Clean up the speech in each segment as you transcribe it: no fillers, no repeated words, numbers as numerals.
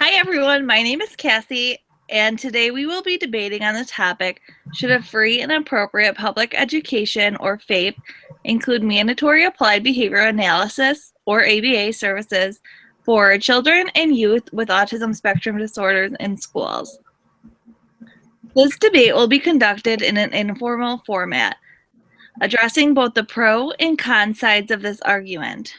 Hi everyone, my name is Cassie, and today we will be debating on the topic, should a free and appropriate public education, or FAPE, include mandatory applied behavior analysis, or ABA services, for children and youth with autism spectrum disorders in schools? This debate will be conducted in an informal format, addressing both the pro and con sides of this argument.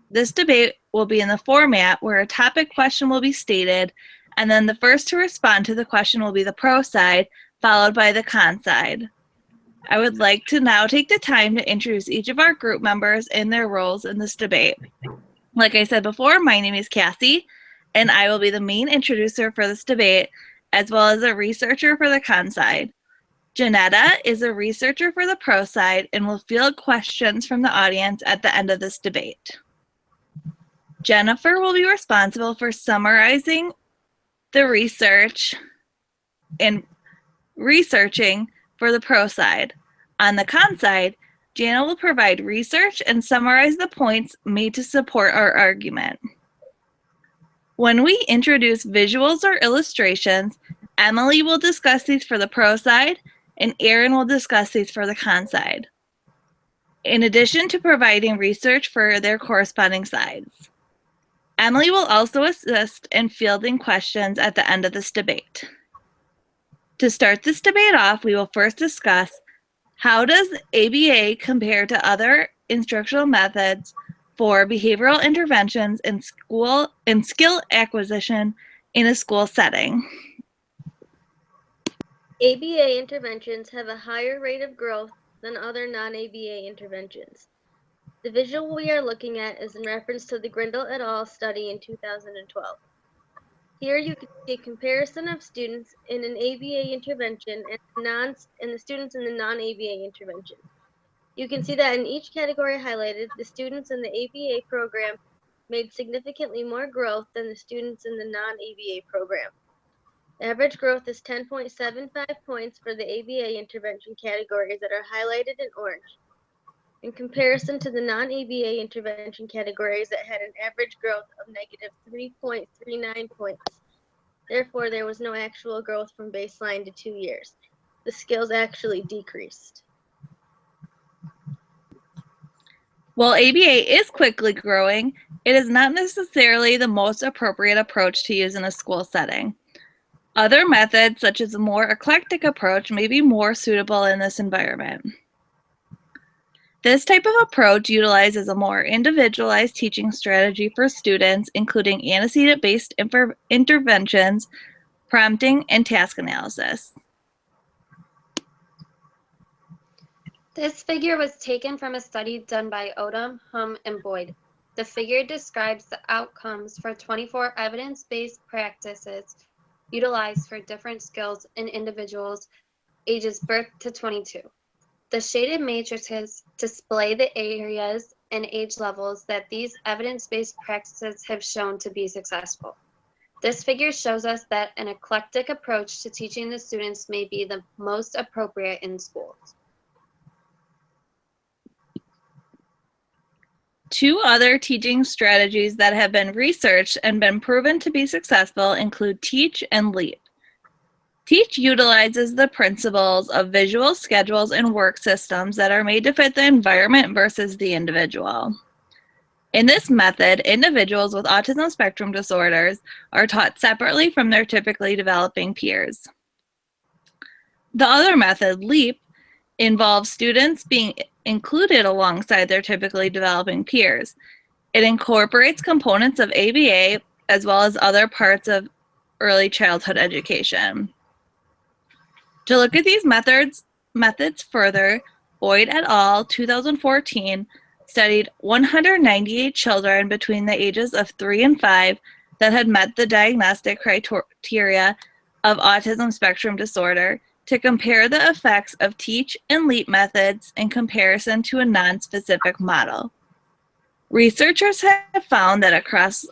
This debate will be in the format where a topic question will be stated, and then the first to respond to the question will be the pro side, followed by the con side. I would like to now take the time to introduce each of our group members and their roles in this debate. Like I said before, my name is Cassie, and I will be the main introducer for this debate, as well as a researcher for the con side. Janetta is a researcher for the pro side and will field questions from the audience at the end of this debate. Jennifer will be responsible for summarizing the research and researching for the pro side. On the con side, Jana will provide research and summarize the points made to support our argument. When we introduce visuals or illustrations, Emily will discuss these for the pro side, and Erin will discuss these for the con side, in addition to providing research for their corresponding sides. Emily will also assist in fielding questions at the end of this debate. To start this debate off, we will first discuss, how does ABA compare to other instructional methods for behavioral interventions in skill acquisition in a school setting? ABA interventions have a higher rate of growth than other non-ABA interventions. The visual we are looking at is in reference to the Grindle et al. Study in 2012. Here you can see a comparison of students in an ABA intervention and the students in the non-ABA intervention. You can see that in each category highlighted, the students in the ABA program made significantly more growth than the students in the non-ABA program. The average growth is 10.75 points for the ABA intervention categories that are highlighted in orange, in comparison to the non-ABA intervention categories that had an average growth of negative 3.39 points. Therefore, there was no actual growth from baseline to 2 years. The skills actually decreased. While ABA is quickly growing, it is not necessarily the most appropriate approach to use in a school setting. Other methods, such as a more eclectic approach, may be more suitable in this environment. This type of approach utilizes a more individualized teaching strategy for students, including antecedent-based interventions, prompting, and task analysis. This figure was taken from a study done by Odom, Hum, and Boyd. The figure describes the outcomes for 24 evidence-based practices utilized for different skills in individuals ages birth to 22. The shaded matrices display the areas and age levels that these evidence-based practices have shown to be successful. This figure shows us that an eclectic approach to teaching the students may be the most appropriate in schools. Two other teaching strategies that have been researched and been proven to be successful include Teach and Leap. Teach utilizes the principles of visual schedules and work systems that are made to fit the environment versus the individual. In this method, individuals with autism spectrum disorders are taught separately from their typically developing peers. The other method, Leap, involves students being included alongside their typically developing peers. It incorporates components of ABA as well as other parts of early childhood education. To look at these methods further, Boyd et al. 2014 studied 198 children between the ages of 3 and 5 that had met the diagnostic criteria of autism spectrum disorder to compare the effects of Teach and Leap methods in comparison to a non-specific model. Researchers have found that across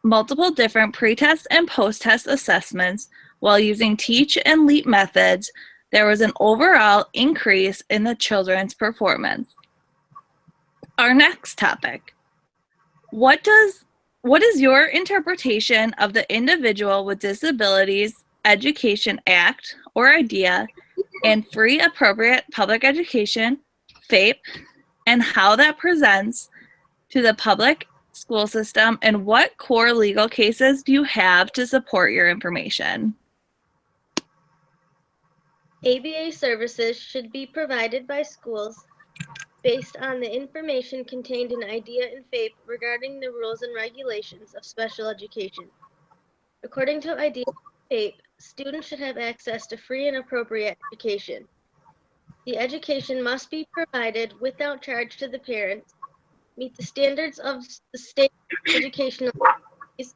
multiple different pre-test and post-test assessments, while using Teach and Leap methods, there was an overall increase in the children's performance. Our next topic, what does What is your interpretation of the Individual with Disabilities Education Act or IDEA and Free Appropriate Public Education, FAPE, and how that presents to the public school system, and what core legal cases do you have to support your information? ABA services should be provided by schools based on the information contained in IDEA and FAPE regarding the rules and regulations of special education. According to IDEA and FAPE, students should have access to free and appropriate education. The education must be provided without charge to the parents, meet the standards of the state educational authorities,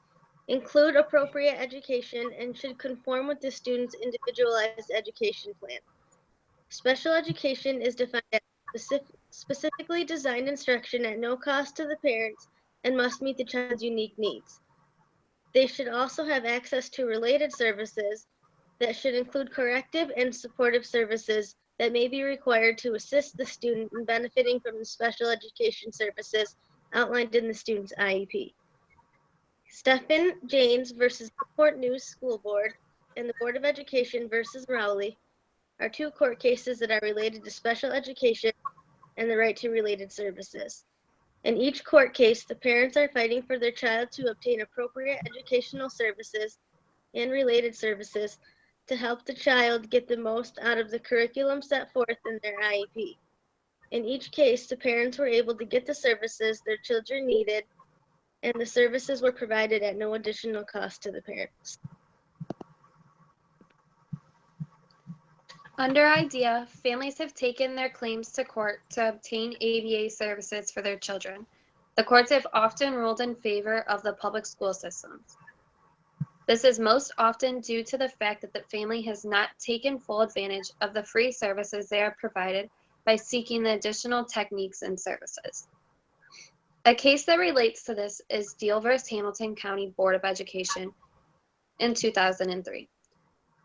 include appropriate education, and should conform with the student's individualized education plan. Special education is defined as specifically designed instruction at no cost to the parents and must meet the child's unique needs. They should also have access to related services that should include corrective and supportive services that may be required to assist the student in benefiting from the special education services outlined in the student's IEP. Stephan Janes versus Newport News School Board and the Board of Education versus Rowley are two court cases that are related to special education and the right to related services. In each court case, the parents are fighting for their child to obtain appropriate educational services and related services to help the child get the most out of the curriculum set forth in their IEP. In each case, the parents were able to get the services their children needed, and the services were provided at no additional cost to the parents. Under IDEA, families have taken their claims to court to obtain ABA services for their children. The courts have often ruled in favor of the public school systems. This is most often due to the fact that the family has not taken full advantage of the free services they are provided by seeking the additional techniques and services. A case that relates to this is Deal versus Hamilton County Board of Education in 2003.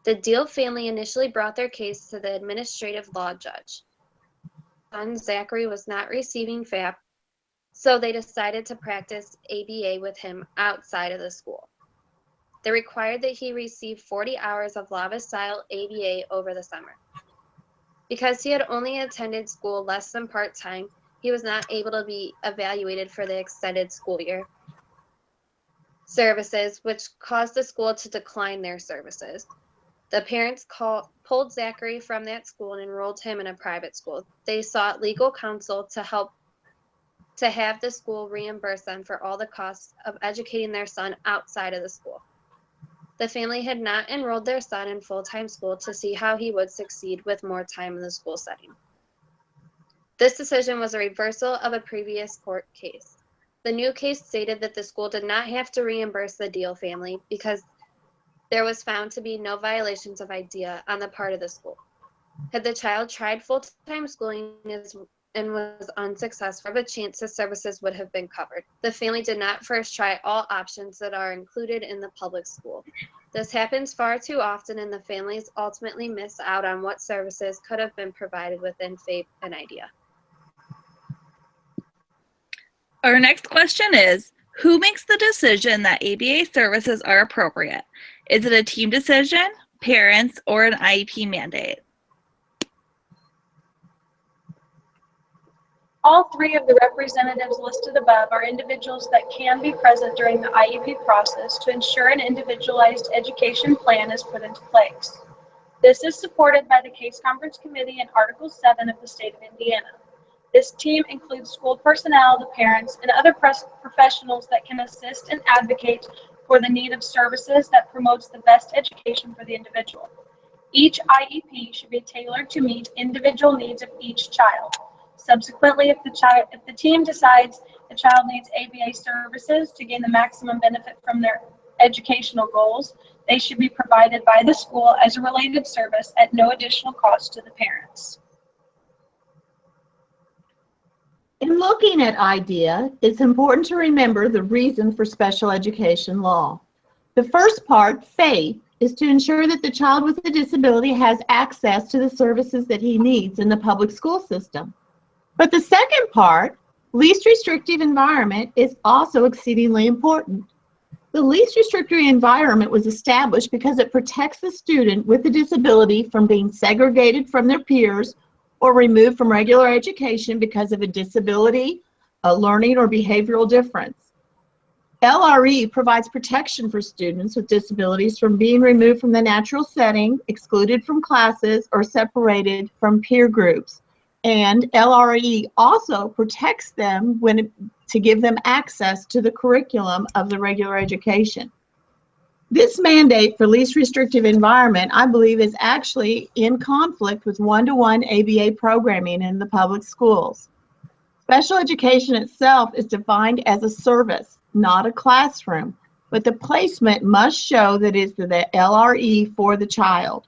The Deal family initially brought their case to the administrative law judge. Son Zachary was not receiving FAP, so they decided to practice ABA with him outside of the school. They required that he receive 40 hours of Lava-style ABA over the summer. Because he had only attended school less than part-time, he was not able to be evaluated for the extended school year services, which caused the school to decline their services. The parents pulled Zachary from that school and enrolled him in a private school. They sought legal counsel to have the school reimburse them for all the costs of educating their son outside of the school. The family had not enrolled their son in full-time school to see how he would succeed with more time in the school setting. This decision was a reversal of a previous court case. The new case stated that the school did not have to reimburse the Deal family because there was found to be no violations of IDEA on the part of the school. Had the child tried full-time schooling and was unsuccessful, a chance the services would have been covered. The family did not first try all options that are included in the public school. This happens far too often, and the families ultimately miss out on what services could have been provided within FAPE and IDEA. Our next question is, who makes the decision that ABA services are appropriate? Is it a team decision, parents, or an IEP mandate? All three of the representatives listed above are individuals that can be present during the IEP process to ensure an individualized education plan is put into place. This is supported by the Case Conference Committee in Article 7 of the state of Indiana. This team includes school personnel, the parents, and other professionals that can assist and advocate for the need of services that promotes the best education for the individual. Each IEP should be tailored to meet individual needs of each child. Subsequently, if the team decides the child needs ABA services to gain the maximum benefit from their educational goals, they should be provided by the school as a related service at no additional cost to the parents. In looking at IDEA, it's important to remember the reason for special education law. The first part, FAPE, is to ensure that the child with a disability has access to the services that he needs in the public school system. But the second part, Least restrictive environment is also exceedingly important. The least restrictive environment was established because it protects the student with a disability from being segregated from their peers or removed from regular education because of a disability, a learning or behavioral difference. LRE provides protection for students with disabilities from being removed from the natural setting, excluded from classes, or separated from peer groups. And LRE also protects them to give them access to the curriculum of the regular education. This mandate for least restrictive environment, I believe, is actually in conflict with one-to-one ABA programming in the public schools. Special education itself is defined as a service, not a classroom, but the placement must show that it is the LRE for the child.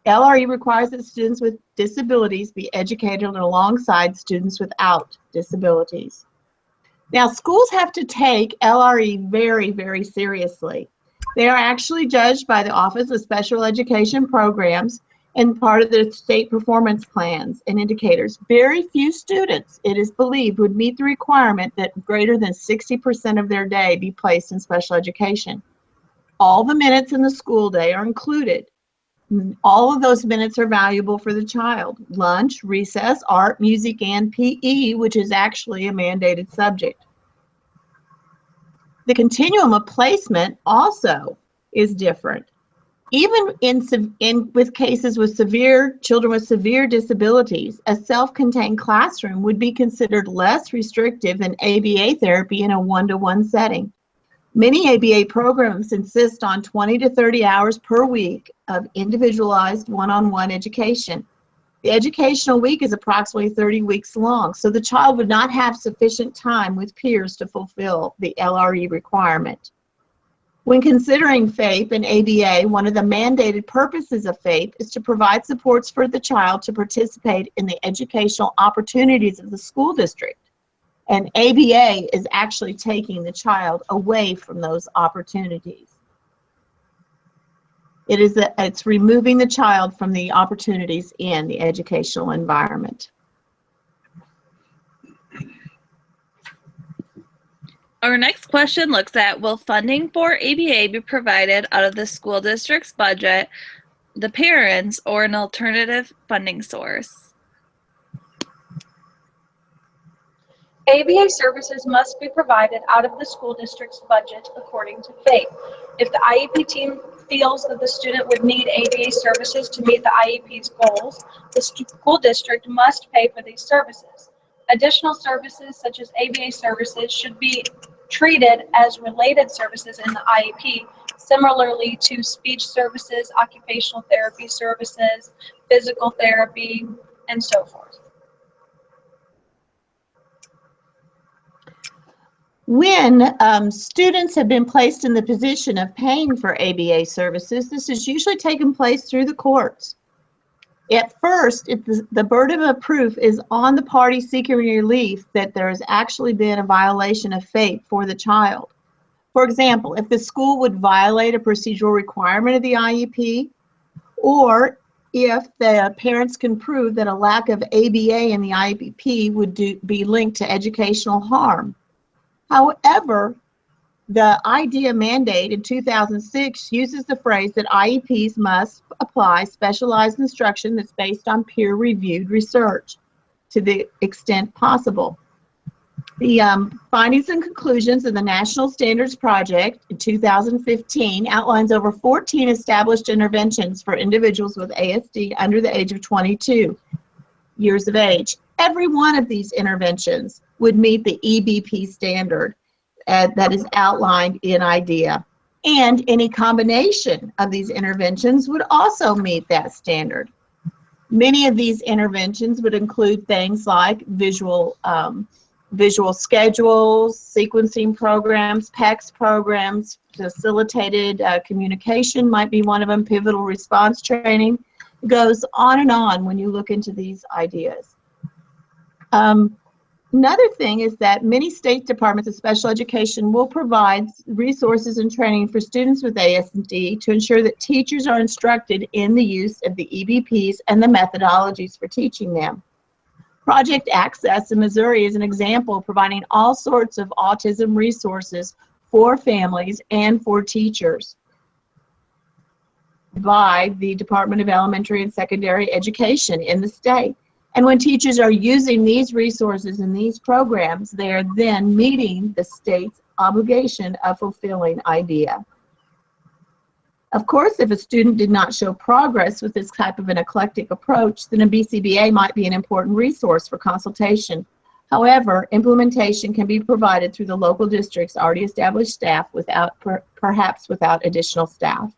LRE requires that students with disabilities be educated alongside students without disabilities. Now, schools have to take LRE very, very seriously. They are actually judged by the Office of Special Education Programs and part of the state performance plans and indicators. Very few students, it is believed, would meet the requirement that greater than 60% of their day be placed in special education. All the minutes in the school day are included. All of those minutes are valuable for the child. Lunch, recess, art, music, and PE, which is actually a mandated subject. The continuum of placement also is different. Even with cases with children with severe disabilities, a self-contained classroom would be considered less restrictive than ABA therapy in a one-to-one setting. Many ABA programs insist on 20 to 30 hours per week of individualized one-on-one education. The educational week is approximately 30 weeks long, so the child would not have sufficient time with peers to fulfill the LRE requirement. When considering FAPE and ABA, one of the mandated purposes of FAPE is to provide supports for the child to participate in the educational opportunities of the school district. And ABA is actually taking the child away from those opportunities. It's removing the child from the opportunities in the educational environment. Our next question looks at, will funding for ABA be provided out of the school district's budget, the parents, or an alternative funding source? ABA services must be provided out of the school district's budget according to FAPE. If the IEP team feels that the student would need ABA services to meet the IEP's goals, the school district must pay for these services. Additional services such as ABA services should be treated as related services in the IEP, similarly to speech services, occupational therapy services, physical therapy, and so forth. When students have been placed in the position of paying for ABA services, this is usually taken place through the courts. At first, the burden of proof is on the party seeking relief that there has actually been a violation of FAPE for the child. For example, if the school would violate a procedural requirement of the IEP, or if the parents can prove that a lack of ABA in the IEP would be linked to educational harm. However, the IDEA mandate in 2006 uses the phrase that IEPs must apply specialized instruction that's based on peer-reviewed research to the extent possible. The findings and conclusions of the National Standards Project in 2015 outlines over 14 established interventions for individuals with ASD under the age of 22 years of age. Every one of these interventions would meet the EBP standard that is outlined in IDEA. And any combination of these interventions would also meet that standard. Many of these interventions would include things like visual schedules, sequencing programs, PECS programs, facilitated communication might be one of them, pivotal response training. It goes on and on when you look into these ideas. Another thing is that many state departments of special education will provide resources and training for students with ASD to ensure that teachers are instructed in the use of the EBPs and the methodologies for teaching them. Project Access in Missouri is an example, providing all sorts of autism resources for families and for teachers by the Department of Elementary and Secondary Education in the state. And when teachers are using these resources and these programs, they are then meeting the state's obligation of fulfilling IDEA. Of course, if a student did not show progress with this type of an eclectic approach, then a BCBA might be an important resource for consultation. However, implementation can be provided through the local district's already established staff perhaps without additional staff.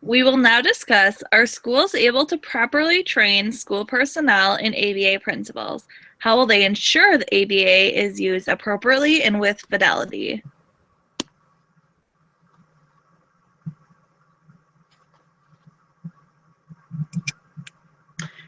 We will now discuss, are schools able to properly train school personnel in ABA principles? How will they ensure the ABA is used appropriately and with fidelity?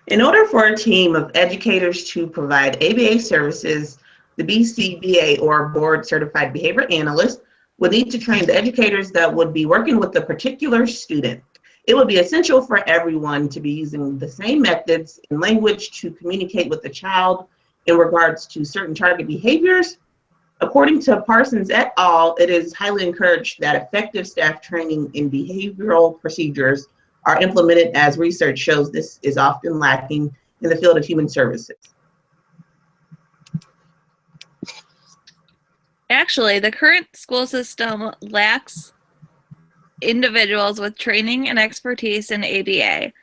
In order for a team of educators to provide ABA services, the BCBA, or Board Certified Behavior Analyst, would need to train the educators that would be working with the particular student. It would be essential for everyone to be using the same methods and language to communicate with the child in regards to certain target behaviors. According to Parsons et al., it is highly encouraged that effective staff training in behavioral procedures are implemented, as research shows this is often lacking in the field of human services. Actually, the current school system lacks individuals with training and expertise in ABA.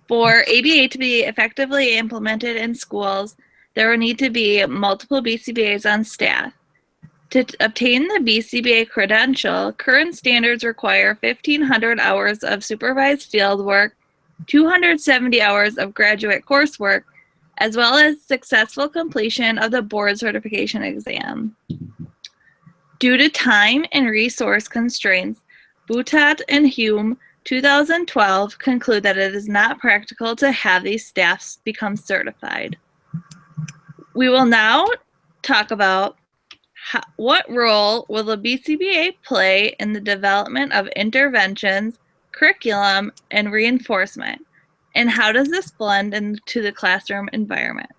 For ABA to be effectively implemented in schools, there will need to be multiple BCBAs on staff. To obtain the BCBA credential, current standards require 1,500 hours of supervised field work, 270 hours of graduate coursework, as well as successful completion of the board certification exam. Due to time and resource constraints, Boutat and Hume 2012 conclude that it is not practical to have these staffs become certified. We will now talk about what role will the BCBA play in the development of interventions, curriculum, and reinforcement, and how does this blend into the classroom environment?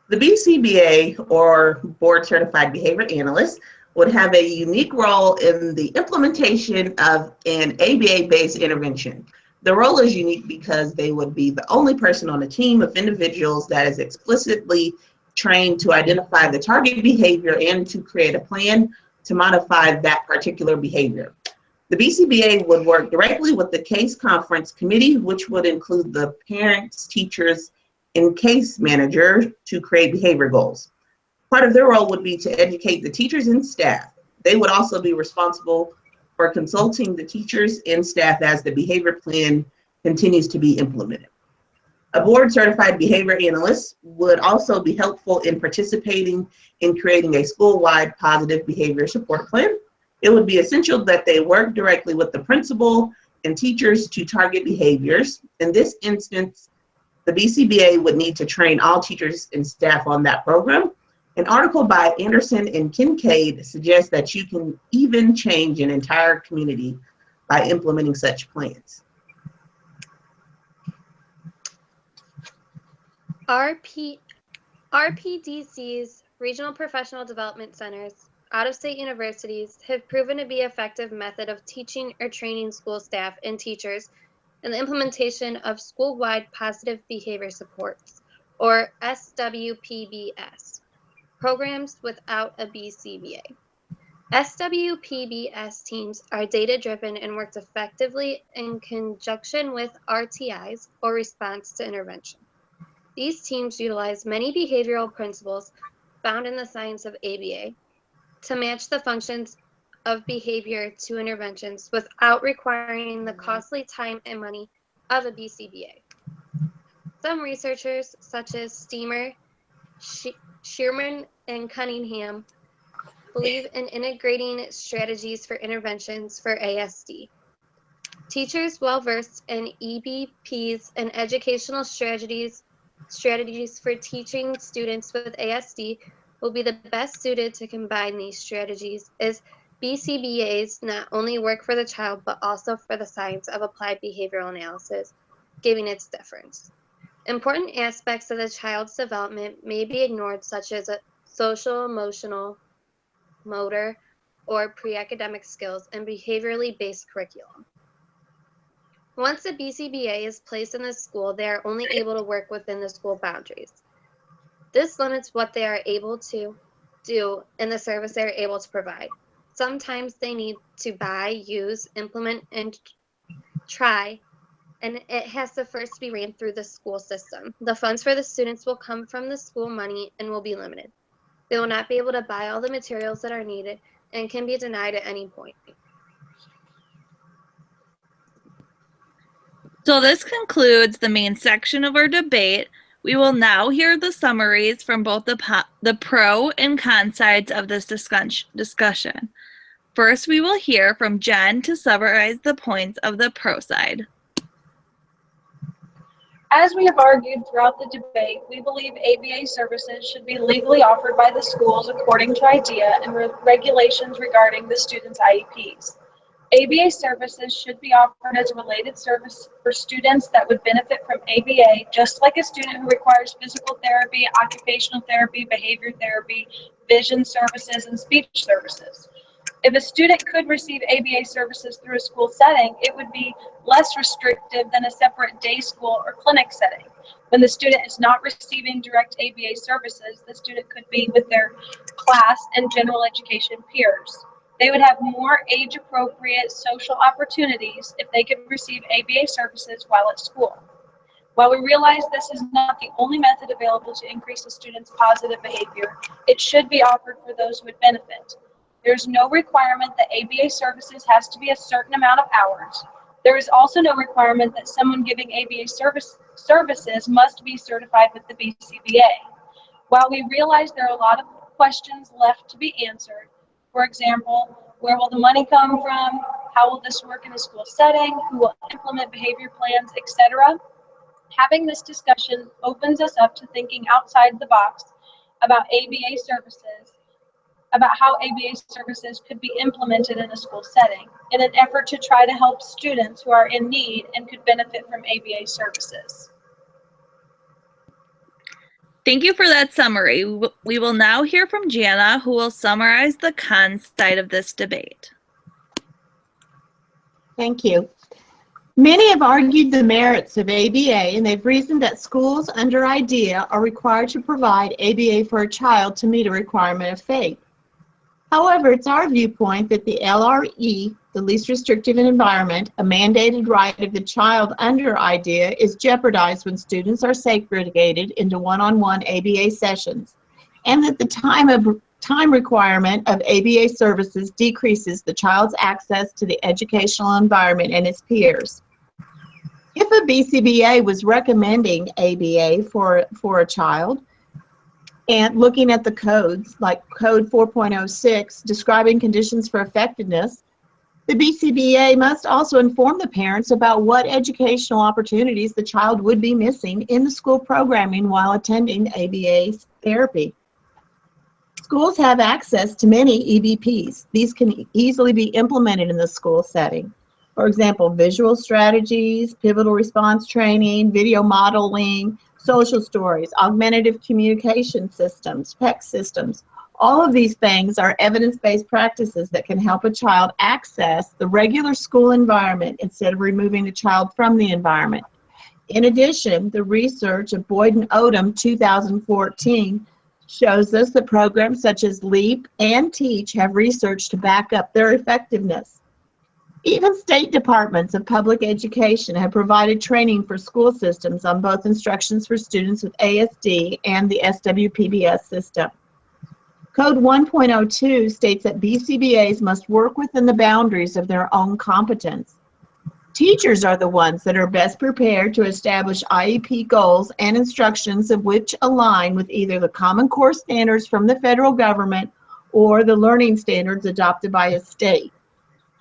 The BCBA, or Board Certified Behavior Analyst, would have a unique role in the implementation of an ABA-based intervention. The role is unique because they would be the only person on a team of individuals that is explicitly trained to identify the target behavior and to create a plan to modify that particular behavior. The BCBA would work directly with the case conference committee, which would include the parents, teachers, and case manager to create behavior goals. Part of their role would be to educate the teachers and staff. They would also be responsible for consulting the teachers and staff as the behavior plan continues to be implemented. A board certified behavior analyst would also be helpful in participating in creating a school-wide positive behavior support plan. It would be essential that they work directly with the principal and teachers to target behaviors. In this instance, the BCBA would need to train all teachers and staff on that program. An article by Anderson and Kincaid suggests that you can even change an entire community by implementing such plans. RPDCs, Regional Professional Development Centers, out-of-state universities have proven to be an effective method of teaching or training school staff and teachers in the implementation of school-wide positive behavior supports, or SWPBS, programs without a BCBA. SWPBS teams are data-driven and work effectively in conjunction with RTIs, or response to intervention. These teams utilize many behavioral principles found in the science of ABA to match the functions of behavior to interventions without requiring the costly time and money of a BCBA. Some researchers, such as Steamer, Shearman, and Cunningham, believe in integrating strategies for interventions for ASD. Teachers well-versed in EBPs and educational strategies for teaching students with ASD will be the best suited to combine these strategies, as BCBAs not only work for the child but also for the science of applied behavioral analysis giving its difference. Important aspects of the child's development may be ignored, such as social, emotional, motor, or pre-academic skills and behaviorally based curriculum. Once the BCBA is placed in the school, they are only able to work within the school boundaries. This limits what they are able to do and the service they are able to provide. Sometimes they need to buy, use, implement, and try, and it has to first be ran through the school system. The funds for the students will come from the school money and will be limited. They will not be able to buy all the materials that are needed and can be denied at any point. So this concludes the main section of our debate. We will now hear the summaries from both the pro and con sides of this discussion. First, we will hear from Jen to summarize the points of the pro side. As we have argued throughout the debate, we believe ABA services should be legally offered by the schools according to IDEA and regulations regarding the students' IEPs. ABA services should be offered as a related service for students that would benefit from ABA, just like a student who requires physical therapy, occupational therapy, behavior therapy, vision services, and speech services. If a student could receive ABA services through a school setting, it would be less restrictive than a separate day school or clinic setting. When the student is not receiving direct ABA services, the student could be with their class and general education peers. They would have more age-appropriate social opportunities if they could receive ABA services while at school. While we realize this is not the only method available to increase a student's positive behavior, it should be offered for those who would benefit. There's no requirement that ABA services has to be a certain amount of hours. There is also no requirement that someone giving ABA services must be certified with the BCBA. While we realize there are a lot of questions left to be answered, for example, where will the money come from? How will this work in a school setting? Who will implement behavior plans, etc.? Having this discussion opens us up to thinking outside the box about ABA services, about how ABA services could be implemented in a school setting in an effort to try to help students who are in need and could benefit from ABA services. Thank you for that summary. We will now hear from Jana, who will summarize the con side of this debate. Thank you. Many have argued the merits of ABA, and they've reasoned that schools under IDEA are required to provide ABA for a child to meet a requirement of FAPE. However, it's our viewpoint that the LRE, the least restrictive environment, a mandated right of the child under IDEA, is jeopardized when students are segregated into one-on-one ABA sessions, and that the time requirement of ABA services decreases the child's access to the educational environment and its peers. If a BCBA was recommending ABA for a child, and looking at the codes, like Code 4.06, describing conditions for effectiveness, the BCBA must also inform the parents about what educational opportunities the child would be missing in the school programming while attending ABA therapy. Schools have access to many EBPs. These can easily be implemented in the school setting. For example, visual strategies, pivotal response training, video modeling, social stories, augmentative communication systems, PEC systems. All of these things are evidence-based practices that can help a child access the regular school environment instead of removing the child from the environment. In addition, the research of Boyd and Odom 2014 shows us that programs such as LEAP and TEACH have research to back up their effectiveness. Even state departments of public education have provided training for school systems on both instructions for students with ASD and the SWPBS system. Code 1.02 states that BCBAs must work within the boundaries of their own competence. Teachers are the ones that are best prepared to establish IEP goals and instructions of which align with either the Common Core standards from the federal government or the learning standards adopted by a state.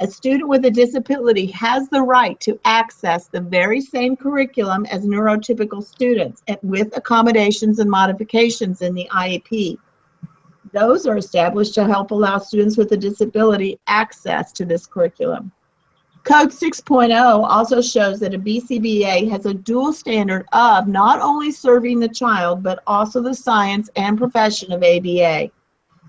A student with a disability has the right to access the very same curriculum as neurotypical students with accommodations and modifications in the IEP. Those are established to help allow students with a disability access to this curriculum. Code 6.0 also shows that a BCBA has a dual standard of not only serving the child, but also the science and profession of ABA.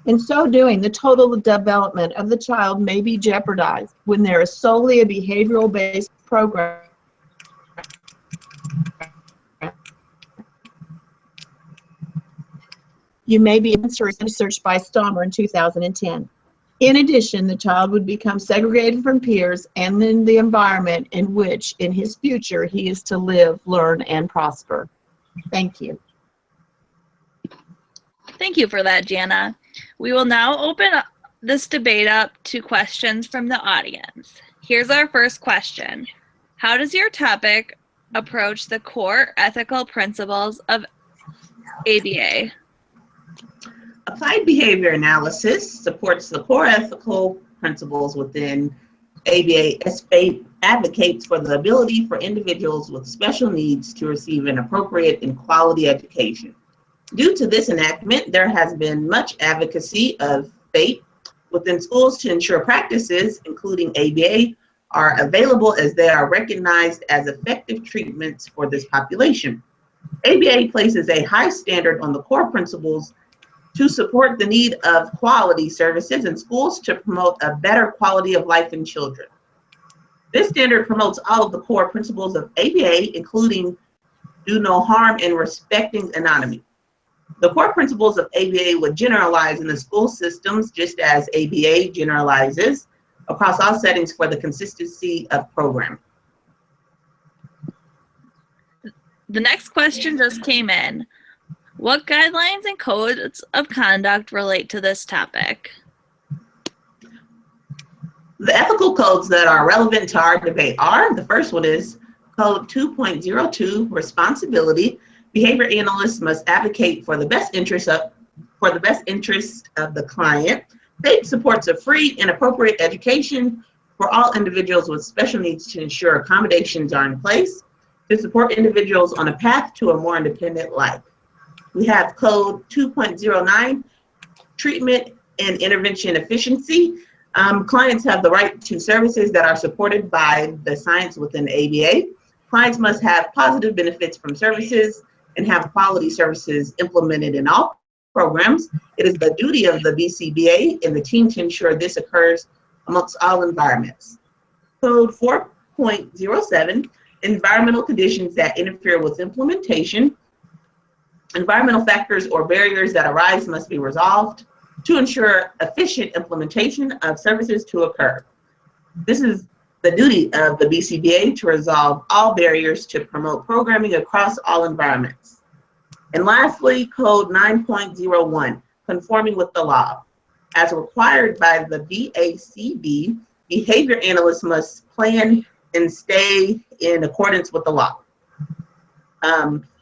In so doing, the total development of the child may be jeopardized when there is solely a behavioral-based program. You may be searched by Stommer in 2010. In addition, the child would become segregated from peers and in the environment in which, in his future, he is to live, learn, and prosper. Thank you. Thank you for that, Jana. We will now open up this debate up to questions from the audience. Here's our first question. How does your topic approach the core ethical principles of ABA? Applied behavior analysis supports the core ethical principles within ABA, as FAPE advocates for the ability for individuals with special needs to receive an appropriate and quality education. Due to this enactment, there has been much advocacy of FAPE within schools to ensure practices, including ABA, are available as they are recognized as effective treatments for this population. ABA places a high standard on the core principles to support the need of quality services in schools to promote a better quality of life in children. This standard promotes all of the core principles of ABA, including do no harm and respecting anonymity. The core principles of ABA would generalize in the school systems just as ABA generalizes across all settings for the consistency of programming. The next question just came in. What guidelines and codes of conduct relate to this topic? The ethical codes that are relevant to our debate are, the first one is Code 2.02, responsibility. Behavior analysts must advocate for the best interest of the client. FAPE supports a free and appropriate education for all individuals with special needs to ensure accommodations are in place to support individuals on a path to a more independent life. We have Code 2.09, treatment and intervention efficiency. Clients have the right to services that are supported by the science within ABA. Clients must have positive benefits from services and have quality services implemented in all programs. It is the duty of the BCBA and the team to ensure this occurs amongst all environments. Code 4.07, environmental conditions that interfere with implementation. Environmental factors or barriers that arise must be resolved to ensure efficient implementation of services to occur. This is the duty of the BCBA to resolve all barriers to promote programming across all environments. And lastly, Code 9.01, conforming with the law. As required by the BACB, behavior analysts must plan and stay in accordance with the law.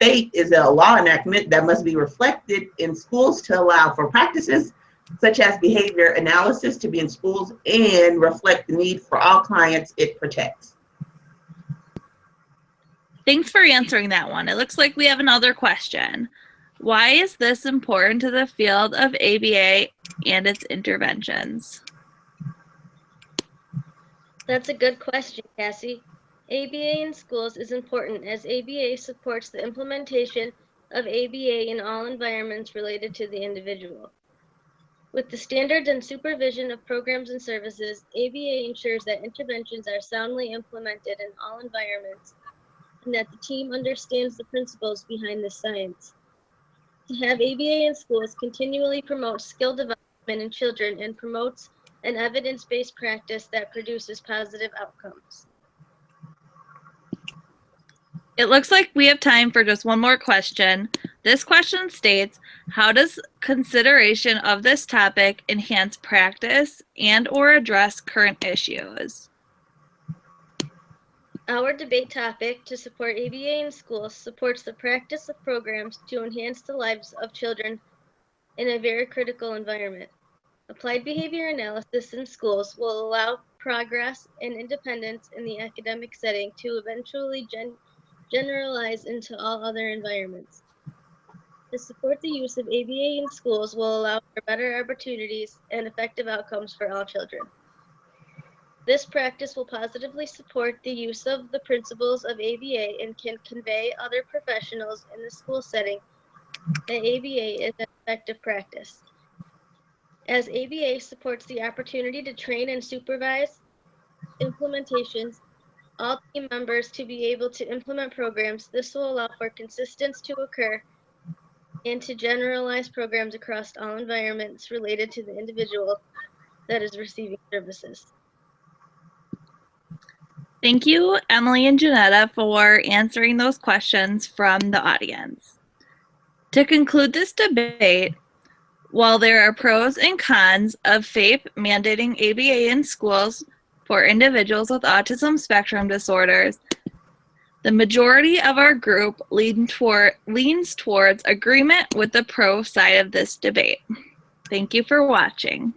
FAPE is a law enactment that must be reflected in schools to allow for practices such as behavior analysis to be in schools and reflect the need for all clients it protects. Thanks for answering that one. It looks like we have another question. Why is this important to the field of ABA and its interventions? That's a good question, Cassie. ABA in schools is important as ABA supports the implementation of ABA in all environments related to the individual. With the standards and supervision of programs and services, ABA ensures that interventions are soundly implemented in all environments and that the team understands the principles behind the science. To have ABA in schools continually promotes skill development in children and promotes an evidence-based practice that produces positive outcomes. It looks like we have time for just one more question. This question states, how does consideration of this topic enhance practice and/or address current issues? Our debate topic to support ABA in schools supports the practice of programs to enhance the lives of children in a very critical environment. Applied behavior analysis in schools will allow progress and independence in the academic setting to eventually generalize into all other environments. To support the use of ABA in schools will allow for better opportunities and effective outcomes for all children. This practice will positively support the use of the principles of ABA and can convey other professionals in the school setting that ABA is an effective practice. As ABA supports the opportunity to train and supervise implementations, all team members to be able to implement programs, this will allow for consistency to occur and to generalize programs across all environments related to the individual that is receiving services. Thank you, Emily and Janetta, for answering those questions from the audience. To conclude this debate, while there are pros and cons of FAPE mandating ABA in schools for individuals with autism spectrum disorders, the majority of our group leans towards agreement with the pro side of this debate. Thank you for watching.